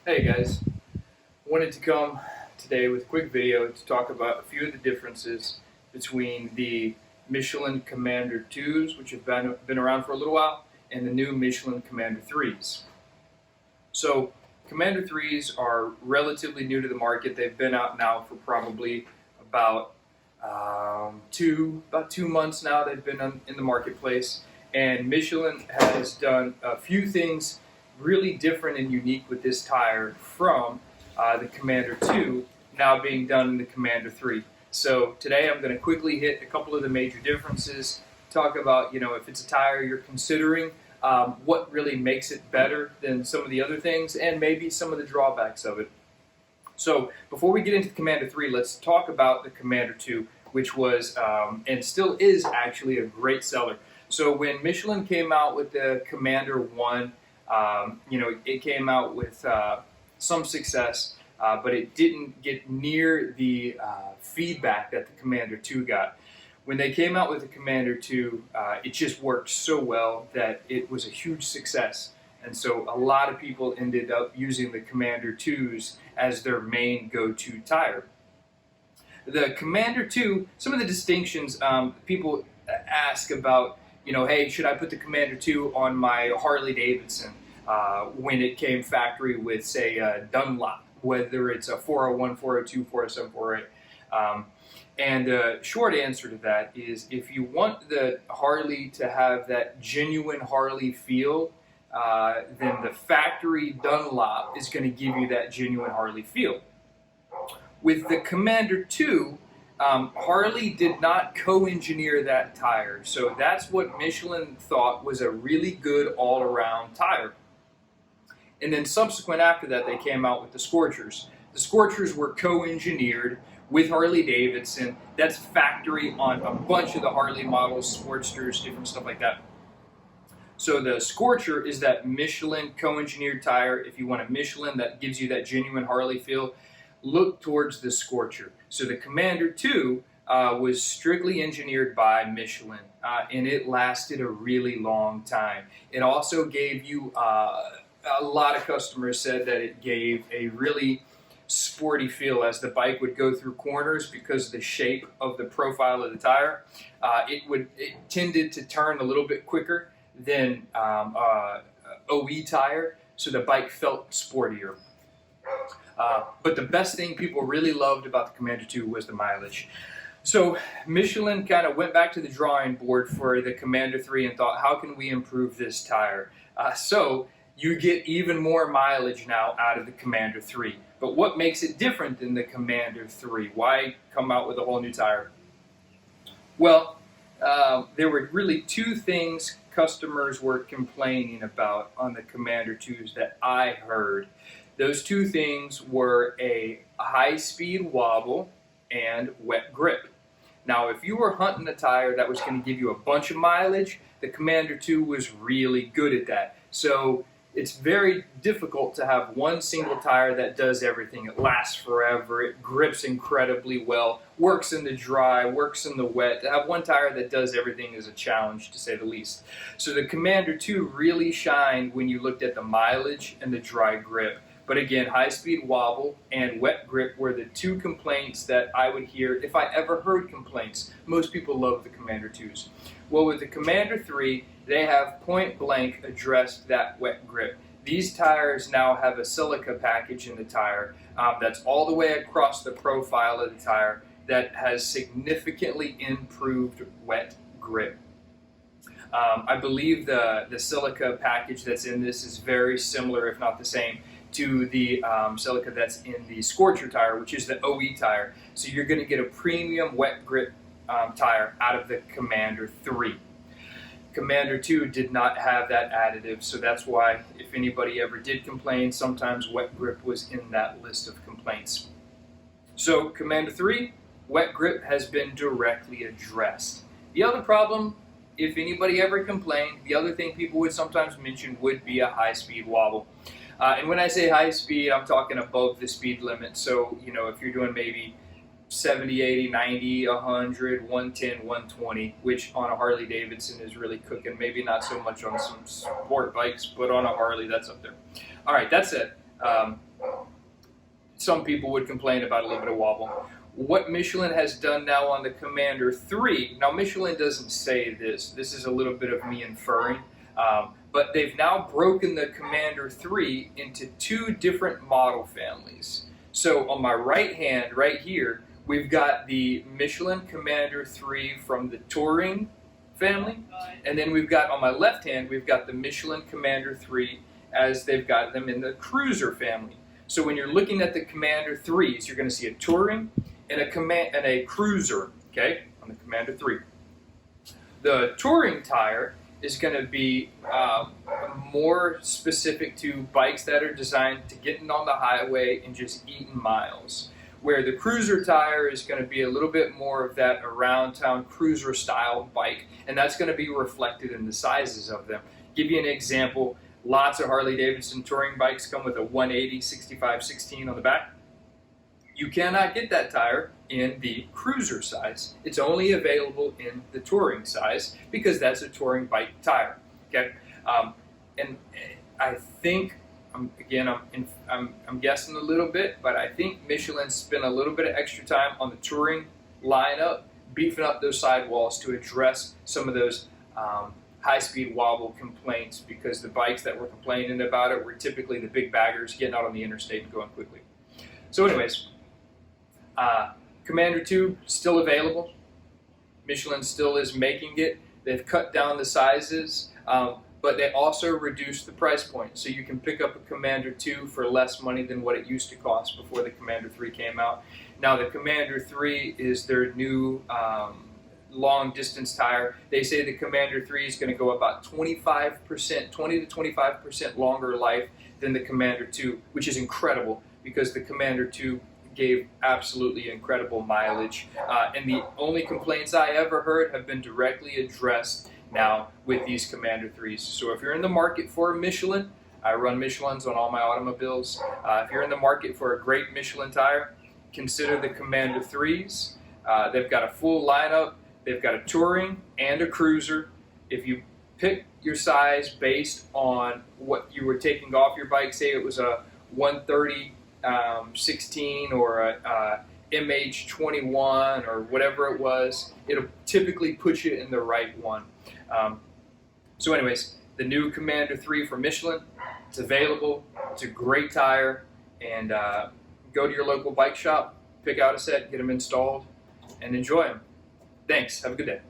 Hey guys, wanted to come today with a quick video to talk about a few of the differences between the Michelin Commander 2s, which have been around for a little while, and the new Michelin Commander 3s. So, Commander 3s are relatively new to the market. They've been out now for probably about 2 months now. They've been in the marketplace, and Michelin has done a few things really different and unique with this tire from the Commander 2 now being done in the Commander 3. So today I'm going to quickly hit a couple of the major differences, talk about, if it's a tire you're considering, what really makes it better than some of the other things, and maybe some of the drawbacks of it. So before we get into the Commander 3, let's talk about the Commander 2, which was and still is actually a great seller. So when Michelin came out with the Commander 1, it came out with some success, but it didn't get near the feedback that the Commander 2 got. When they came out with the Commander 2, it just worked so well that it was a huge success. And so a lot of people ended up using the Commander 2s as their main go-to tire. The Commander 2, some of the distinctions people ask about, hey, should I put the Commander 2 on my Harley Davidson when it came factory with, say, Dunlop, whether it's a 401, 402, 407, 408. And the short answer to that is if you want the Harley to have that genuine Harley feel, then the factory Dunlop is going to give you that genuine Harley feel. With the Commander 2, Harley did not co-engineer that tire, so that's what Michelin thought was a really good all-around tire. And then subsequent after that, they came out with the Scorchers. The Scorchers were co-engineered with Harley Davidson. That's factory on a bunch of the Harley models, Sportsters, different stuff like that. So the Scorcher is that Michelin co-engineered tire. If you want a Michelin that gives you that genuine Harley feel, look towards the Scorcher. So the Commander 2 was strictly engineered by Michelin, and it lasted a really long time. It also gave you, a lot of customers said that it gave a really sporty feel as the bike would go through corners because of the shape of the profile of the tire. It tended to turn a little bit quicker than OE tire, so the bike felt sportier. But the best thing people really loved about the Commander 2 was the mileage. So Michelin kind of went back to the drawing board for the Commander 3 and thought, how can we improve this tire? So you get even more mileage now out of the Commander 3. But what makes it different than the Commander 3? Why come out with a whole new tire? Well, there were really two things customers were complaining about on the Commander 2s that I heard. Those two things were a high-speed wobble and wet grip. Now, if you were hunting a tire that was going to give you a bunch of mileage, the Commander 2 was really good at that. So it's very difficult to have one single tire that does everything. It lasts forever, it grips incredibly well, works in the dry, works in the wet. To have one tire that does everything is a challenge, to say the least. So the Commander 2 really shined when you looked at the mileage and the dry grip. But again, high-speed wobble and wet grip were the two complaints that I would hear if I ever heard complaints. Most people love the Commander 2s. Well, with the Commander 3, they have point-blank addressed that wet grip. These tires now have a silica package in the tire that's all the way across the profile of the tire that has significantly improved wet grip. I believe the silica package that's in this is very similar, if not the same, to the silica that's in the Scorcher tire, which is the OE tire. So you're going to get a premium wet grip tire out of the Commander 3. Commander 2 did not have that additive, so that's why if anybody ever did complain, sometimes wet grip was in that list of complaints. So Commander 3, wet grip has been directly addressed. The other problem, if anybody ever complained, the other thing people would sometimes mention would be a high-speed wobble. And when I say high speed, I'm talking above the speed limit. So, if you're doing maybe 70, 80, 90, 100, 110, 120, which on a Harley Davidson is really cooking. Maybe not so much on some sport bikes, but on a Harley, that's up there. All right, that's it. some people would complain about a little bit of wobble. What Michelin has done now on the Commander 3, now Michelin doesn't say this is a little bit of me inferring, but they've now broken the Commander 3 into 2 different model families. So on my right hand, right here, we've got the Michelin Commander 3 from the Touring family, and then we've got on my left hand, we've got the Michelin Commander 3 as they've got them in the Cruiser family. So when you're looking at the Commander 3s, you're going to see a Touring and a Cruiser, okay, on the Commander 3. The Touring tire is going to be more specific to bikes that are designed to getting on the highway and just eating miles, where the Cruiser tire is going to be a little bit more of that around town cruiser style bike, and that's going to be reflected in the sizes of them. Give you an example. Lots of Harley-Davidson touring bikes come with a 180 65/16 on the back. You cannot get that tire in the cruiser size. It's only available in the touring size because that's a touring bike tire. Okay, and I think I'm guessing a little bit, but I think Michelin spent a little bit of extra time on the touring lineup, beefing up those sidewalls to address some of those high-speed wobble complaints, because the bikes that were complaining about it were typically the big baggers getting out on the interstate and going quickly. So anyways, Commander 2 still available. Michelin still is making it. They've cut down the sizes, but they also reduced the price point. So you can pick up a Commander 2 for less money than what it used to cost before the Commander 3 came out. Now the Commander 3 is their new long distance tire. They say the Commander 3 is going to go about 25%, 20 to 25% longer life than the Commander 2, which is incredible because the Commander 2 gave absolutely incredible mileage. And the only complaints I ever heard have been directly addressed now with these Commander 3s. So if you're in the market for a Michelin, I run Michelins on all my automobiles. If you're in the market for a great Michelin tire, consider the Commander 3s. They've got a full lineup. They've got a touring and a cruiser. If you pick your size based on what you were taking off your bike, say it was a 130 16 or a MH21 or whatever it was, it'll typically put you in the right one. So anyways, the new Commander 3 from Michelin, it's available. It's a great tire, and go to your local bike shop, pick out a set, get them installed, and enjoy them. Thanks. Have a good day.